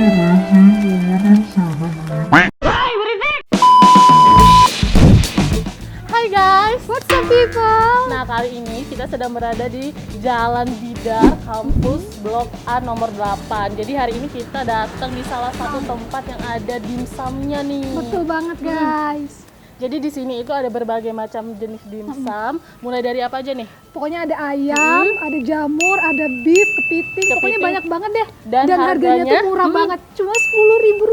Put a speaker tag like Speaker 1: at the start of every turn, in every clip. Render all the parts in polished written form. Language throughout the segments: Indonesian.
Speaker 1: Hai guys,
Speaker 2: What's up people?
Speaker 1: nah kali ini kita sedang berada di Jalan Bidar, kampus Blok A nomor 8. Jadi hari ini kita datang di salah satu tempat yang ada dimsumnya nih.
Speaker 2: Betul banget guys.
Speaker 1: Jadi di sini itu ada berbagai macam jenis dimsum. Mulai dari apa aja nih?
Speaker 2: Pokoknya ada ayam, ada jamur, ada beef, kepiting. Pokoknya banyak banget deh.
Speaker 1: Dan
Speaker 2: harganya tuh
Speaker 1: harganya,
Speaker 2: murah banget, cuma Rp10.000.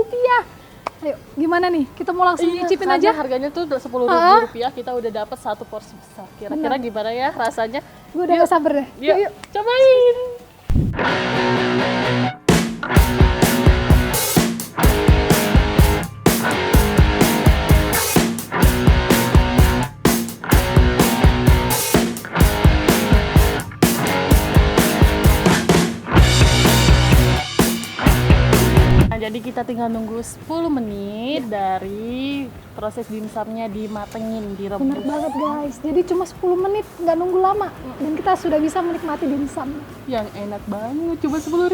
Speaker 2: Ayo, gimana nih? Kita mau langsung nyicipin
Speaker 1: karena
Speaker 2: aja.
Speaker 1: harganya tuh Rp10.000, kita udah dapat satu porsi besar. Kira-kira gimana ya rasanya?
Speaker 2: Gue udah gak sabar deh.
Speaker 1: Yuk, cobain. Jadi kita tinggal nunggu 10 menit dari proses dimsumnya dimatengin,
Speaker 2: Bener
Speaker 1: direbus.
Speaker 2: banget guys. Jadi cuma 10 menit, nggak nunggu lama. Dan kita sudah bisa menikmati dimsum.
Speaker 1: Yang enak banget, cuma 10.000.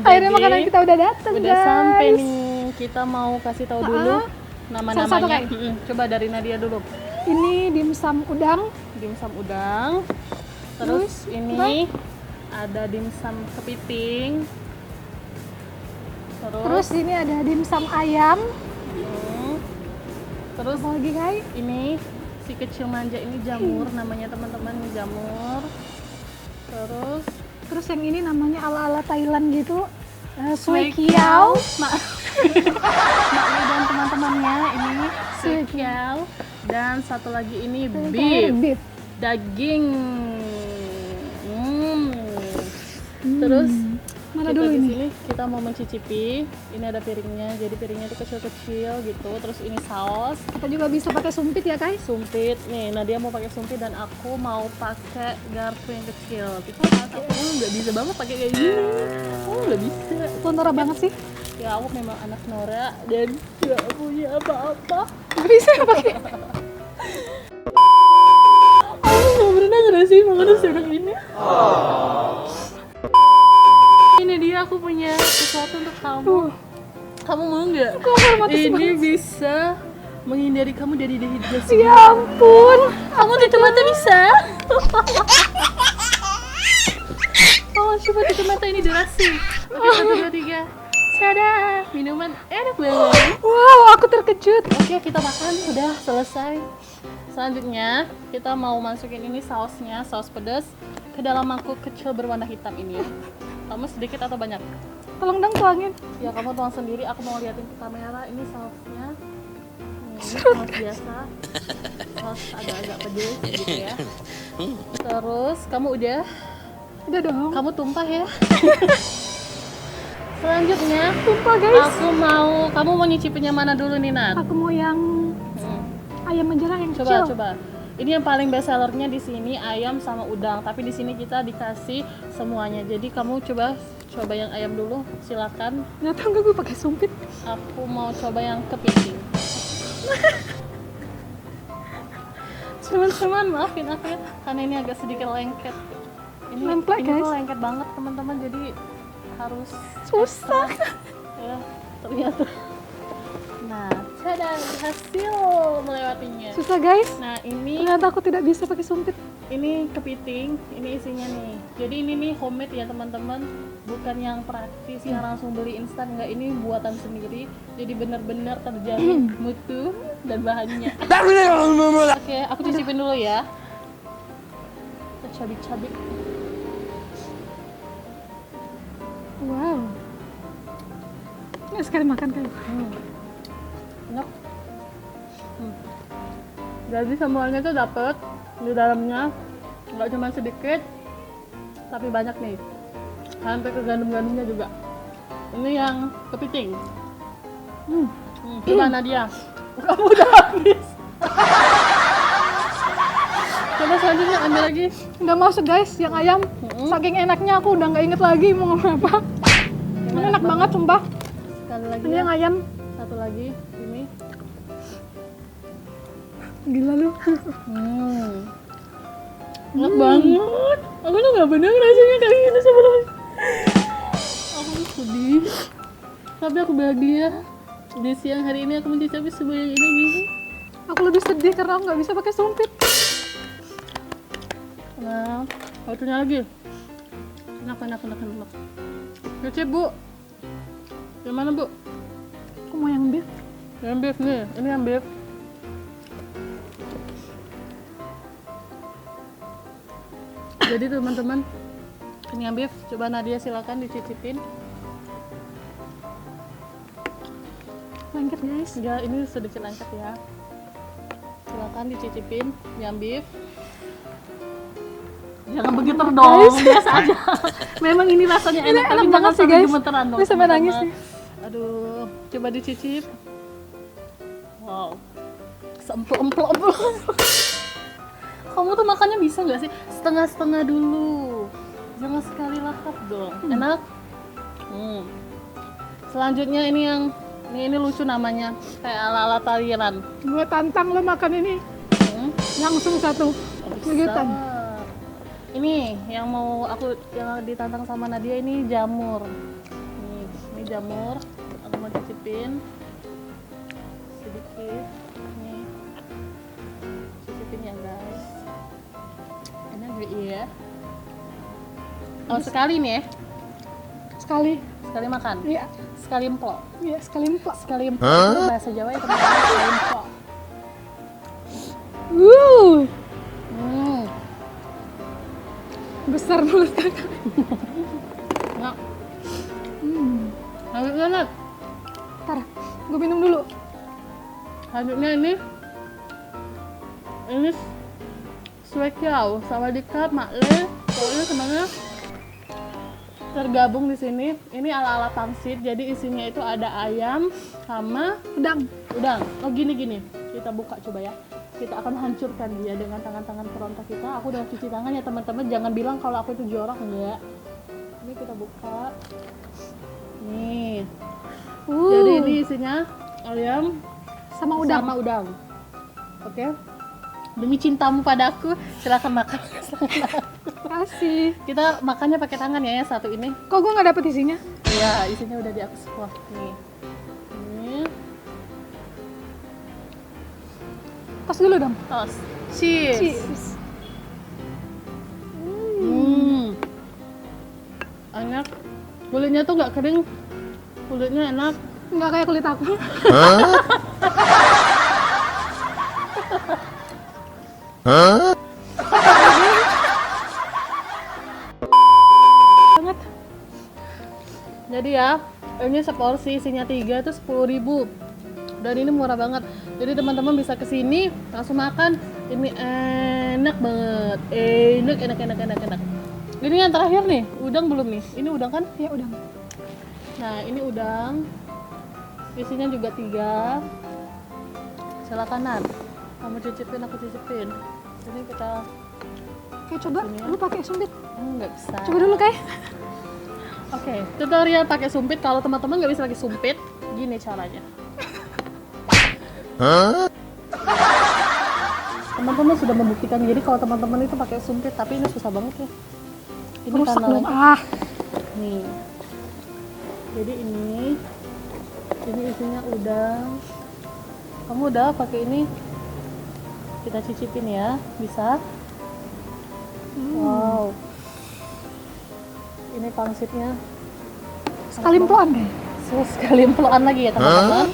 Speaker 2: Akhirnya
Speaker 1: Jadi,
Speaker 2: makanan kita udah datang
Speaker 1: udah
Speaker 2: guys.
Speaker 1: sampai nih. Kita mau kasih tahu dulu
Speaker 2: Satu-satu,
Speaker 1: nama-namanya.
Speaker 2: Kak.
Speaker 1: Coba dari Nadia dulu.
Speaker 2: Ini dimsum udang.
Speaker 1: Dimsum udang. Terus ini ada dimsum kepiting.
Speaker 2: Terus ini ada dimsum ayam.
Speaker 1: Terus
Speaker 2: Apa lagi guys?
Speaker 1: ini si kecil manja ini jamur, namanya teman-teman ini jamur.
Speaker 2: Terus yang ini namanya ala-ala Thailand gitu. Sui
Speaker 1: Sui
Speaker 2: kiao.
Speaker 1: Maknya dan teman-temannya ini sui kiao, dan satu lagi ini beef, daging. Terus
Speaker 2: Mana
Speaker 1: kita
Speaker 2: dulu
Speaker 1: di
Speaker 2: ini?
Speaker 1: sini kita mau mencicipi. Ini ada piringnya, jadi piringnya itu kecil-kecil gitu. Terus ini saus,
Speaker 2: Kita juga bisa pakai sumpit ya guys.
Speaker 1: sumpit. Nih, Nadia mau pakai sumpit dan aku mau pakai garpu yang kecil. Kita aku nggak bisa banget pakai kayak gini. Nggak bisa.
Speaker 2: Tuh norak banget sih.
Speaker 1: Ya aku memang anak Nora dan nggak punya apa-apa.
Speaker 2: Gak bisa pakai.
Speaker 1: Aku nggak pernah ngerasain makanan sebanyak ini. Ini dia, aku punya sesuatu untuk kamu. Kamu mau nggak? Ini bisa menghindari kamu dari dehidrasi.
Speaker 2: Ya ampun.
Speaker 1: Kamu tutup mata bisa? Oh, coba tutup mata, ini durasi. Oke, 1, 2, 3. Tada, minuman enak banget.
Speaker 2: Wow, aku terkejut.
Speaker 1: Oke, kita makan, udah selesai. Selanjutnya, kita mau masukin ini sausnya, saus pedas ke dalam mangkuk kecil berwarna hitam ini ya. Kamu sedikit atau banyak?
Speaker 2: Tolong dong tuangin.
Speaker 1: Ya, kamu tuang sendiri, aku mau liatin ke kamera. Ini sausnya. Ini saus biasa. Saus agak-agak pedas gitu ya. Terus, kamu udah?
Speaker 2: Udah dong.
Speaker 1: Kamu tumpah ya. Selanjutnya,
Speaker 2: Tumpah guys.
Speaker 1: kamu mau nyicipin yang mana dulu nih, Nat?
Speaker 2: Aku mau yang ayam menjerang yang kecil.
Speaker 1: Coba. Ini yang paling best sellernya di sini ayam sama udang, tapi di sini kita dikasih semuanya. Jadi kamu coba yang ayam dulu, silakan.
Speaker 2: Nggak tahu nggak gue pakai sumpit.
Speaker 1: Aku mau coba yang kepiting. Teman-teman, maafin aku ya, karena ini agak sedikit lengket. Ini
Speaker 2: Lemplek,
Speaker 1: tuh
Speaker 2: guys.
Speaker 1: lengket banget teman-teman, jadi harus
Speaker 2: Susah.
Speaker 1: ekstra. Ya, ternyata. Nah, tada, berhasil melewatinya.
Speaker 2: Susah guys.
Speaker 1: Nah, ini
Speaker 2: Ternyata aku tidak bisa pakai sumpit.
Speaker 1: ini kepiting, ini isinya nih. Jadi ini nih homemade ya teman-teman, bukan yang praktis yang langsung beli instan, enggak, ini buatan sendiri. Jadi benar-benar terjamin mutu dan bahannya. Oke, aku cicipin dulu ya. Kita cabik-cabik.
Speaker 2: Wow. Ini sekali makan kayak.
Speaker 1: Enak. Jadi semuanya tuh dapet di dalamnya, nggak cuma sedikit, tapi banyak nih. Sampai ke gandum-gandumnya juga. Ini yang kepiting. Coba Nadia. Kamu udah habis. Coba selanjutnya ambil lagi.
Speaker 2: Nggak masuk guys, yang ayam. Saking enaknya aku udah nggak inget lagi mau ngomong apa. Ini enak banget sumpah.
Speaker 1: Sekali lagi.
Speaker 2: Ini
Speaker 1: Ya.
Speaker 2: yang ayam.
Speaker 1: Satu lagi. Ini.
Speaker 2: Gila lu.
Speaker 1: Enak banget. Aku tuh nggak bener rasanya kayak gini sebelumnya. Aku tuh sedih. Tapi aku bahagia. Di siang hari ini aku mencicipi sebuah yang ini.
Speaker 2: Aku lebih sedih karena aku nggak bisa pakai sumpit.
Speaker 1: Nah, satunya lagi. Enak. Cicip Bu. Yang mana Bu?
Speaker 2: Aku mau yang beef.
Speaker 1: Yang beef nih. Ini yang beef. Jadi teman-teman, ini yang beef. Coba Nadia silakan dicicipin.
Speaker 2: Lengket guys.
Speaker 1: Ya, ini sedikit lengket ya. Silakan dicicipin yang beef. Jangan begitu dong, biasa aja. Memang ini rasanya enak, tapi
Speaker 2: enak
Speaker 1: jangan
Speaker 2: banget sih,
Speaker 1: sampai
Speaker 2: guys.
Speaker 1: gemeteran dong.
Speaker 2: Ini sampai nangis
Speaker 1: teman-teman.
Speaker 2: nih.
Speaker 1: Aduh, coba dicicip. Wow, seemplok-emplok. Kamu tuh makannya bisa nggak sih? Setengah-setengah dulu. Jangan sekali lahap dong. Enak? Selanjutnya ini yang ini lucu namanya, kayak ala-ala Thailand.
Speaker 2: Gue tantang lo makan ini. Langsung satu. Gigitan.
Speaker 1: Ini yang mau yang ditantang sama Nadia ini jamur. Ini jamur. Aku mau cicipin sedikit. Nih, cicipin ya guys. Enak gak ya? Oh sekali nih ya?
Speaker 2: Sekali.
Speaker 1: Sekali makan.
Speaker 2: Iya.
Speaker 1: Sekali emplok.
Speaker 2: Iya, sekali empat.
Speaker 1: Sekali emplok. Itu bahasa Jawa ya teman-teman. Sekali emplok.
Speaker 2: Besar mulut kakak.
Speaker 1: Enak. Lanjutnya Nat.
Speaker 2: Ntar, gue minum dulu.
Speaker 1: Lanjutnya ini Swekiao, Sawadikap, Makle, pokoknya semuanya tergabung di sini. Ini ala-ala pangsit, jadi isinya itu ada ayam sama
Speaker 2: Udang.
Speaker 1: udang. Oh gini, kita buka coba ya. Kita akan hancurkan dia dengan tangan-tangan perontak kita. Aku udah cuci tangan ya teman-teman, jangan bilang kalau aku itu jorok, enggak. Ini kita buka. Nih. Jadi ini isinya ayam
Speaker 2: Sama udang.
Speaker 1: sama udang. Oke. Demi cintamu padaku, silakan makan.
Speaker 2: Kasih.
Speaker 1: Kita makannya pakai tangan ya, yang satu ini.
Speaker 2: Kok gue nggak dapet isinya?
Speaker 1: Iya, isinya udah di aku semua. Nih. Ini
Speaker 2: Tos dulu dong.
Speaker 1: tos. Cheese.
Speaker 2: Cheese.
Speaker 1: Enak. Kulitnya tuh nggak kering. Kulitnya enak.
Speaker 2: Nggak kayak kulit aku. Banget.
Speaker 1: Jadi ya, ini seporsi isinya 3 itu 10.000. Dan ini murah banget. Jadi teman-teman bisa kesini langsung makan. Ini enak banget. Enak. Ini yang terakhir nih, udang belum nih? Ini udang kan?
Speaker 2: Ya udang.
Speaker 1: Nah ini udang. Isinya juga 3. Silakan Nat. Kamu cicipin, aku cicipin. Ini kita
Speaker 2: Kayak coba,
Speaker 1: Sini ya.
Speaker 2: lu pakai sumpit.
Speaker 1: nggak bisa.
Speaker 2: Coba dulu kayak.
Speaker 1: Oke, tutorial pakai sumpit. Kalau teman-teman nggak bisa pakai sumpit, gini caranya. Teman-teman sudah membuktikan diri kalau teman-teman itu pakai sumpit, tapi ini susah banget ya. Ini
Speaker 2: Rusak
Speaker 1: karena
Speaker 2: dong.
Speaker 1: lengkap. Nih. Jadi ini isinya udang. Kamu udah pakai ini? Kita cicipin ya, bisa? Wow. Ini pangsitnya.
Speaker 2: Sekali emploan kayak.
Speaker 1: Sekali emploan lagi ya teman-teman.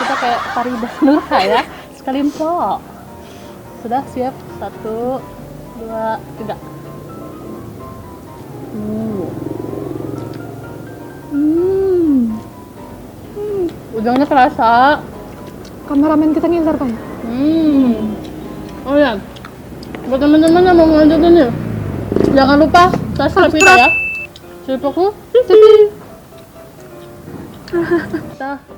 Speaker 1: Kita kayak Farida Nurha ya. Sekali emplo. Sudah siap? 1, 2, 3. udangnya kerasa.
Speaker 2: Kameramen kita ngintar kan?
Speaker 1: Oh ya, buat teman-teman yang mau ngelanjutin nih, jangan lupa subscribe kita ya. Sipaku.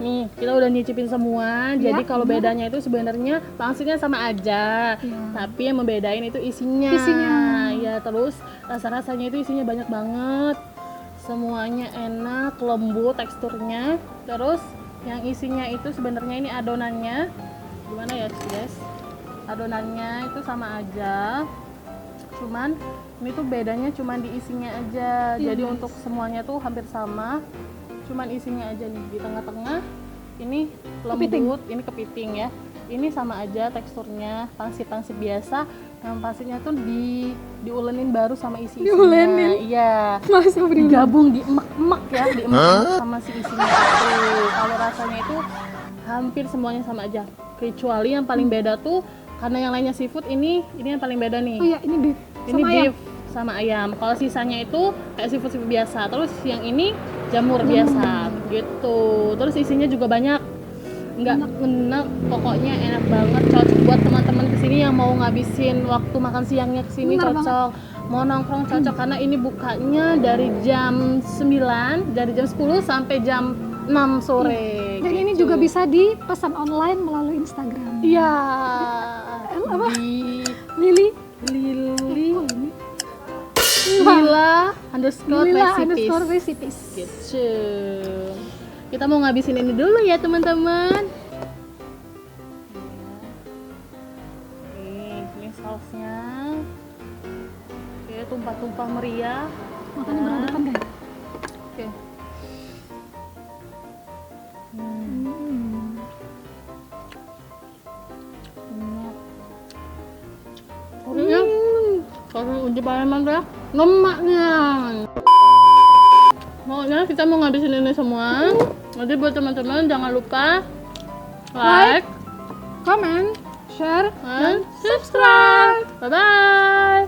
Speaker 1: Nih, kita udah nyicipin semua.
Speaker 2: Ya,
Speaker 1: Jadi kalau bedanya itu sebenarnya pangsitnya sama aja. Tapi yang membedain itu isinya. Ya, terus rasa-rasanya itu isinya banyak banget. Semuanya enak, lembut teksturnya. Terus yang isinya itu sebenarnya ini adonannya. Gimana ya, guys? Adonannya itu sama aja. Cuman ini tuh bedanya cuman di isinya aja. Jadi untuk semuanya tuh hampir sama. Cuman isinya aja nih di tengah-tengah ini lembut, ini kepiting ya. Ini sama aja teksturnya, pangsit biasa. Yang pangsitnya tuh diulenin baru sama isinya.
Speaker 2: Diulenin?
Speaker 1: Iya.
Speaker 2: Masa beri
Speaker 1: Digabung, diemek-emek ya, diemek sama si isinya itu. Kalau rasanya itu hampir semuanya sama aja. Kecuali yang paling beda tuh karena yang lainnya seafood, ini yang paling beda nih.
Speaker 2: Oh iya, ini beef.
Speaker 1: Ini
Speaker 2: Sama
Speaker 1: beef
Speaker 2: ayam.
Speaker 1: sama ayam. Kalau sisanya itu kayak seafood biasa. Terus yang ini jamur biasa gitu. Terus isinya juga banyak. Nggak enak, pokoknya enak banget. Cocok buat teman-teman kesini yang mau ngabisin waktu makan siangnya kesini.
Speaker 2: Bener
Speaker 1: Cocok. Mau nongkrong cocok karena ini bukanya dari jam 9, dari jam 10 sampai jam 6 sore.
Speaker 2: Dan ini
Speaker 1: gitu.
Speaker 2: juga bisa dipesan online melalui Instagram.
Speaker 1: Iya.
Speaker 2: Apa?
Speaker 1: Di
Speaker 2: Lili.
Speaker 1: Lili
Speaker 2: Oh, ini.
Speaker 1: Lila underscore
Speaker 2: Lila
Speaker 1: recipes.
Speaker 2: underscore recipes.
Speaker 1: Gitu. Kita mau ngabisin ini dulu ya teman-teman. Nih, ini sausnya. Oke, tumpah-tumpah meriah.
Speaker 2: Makannya berhadapan kan?
Speaker 1: Oke. Pokoknya kalau uji paham ya, lemaknya. Pokoknya kita mau ngabisin ini semua. Jadi buat teman-teman jangan lupa like,
Speaker 2: Comment, share,
Speaker 1: and subscribe. Bye bye.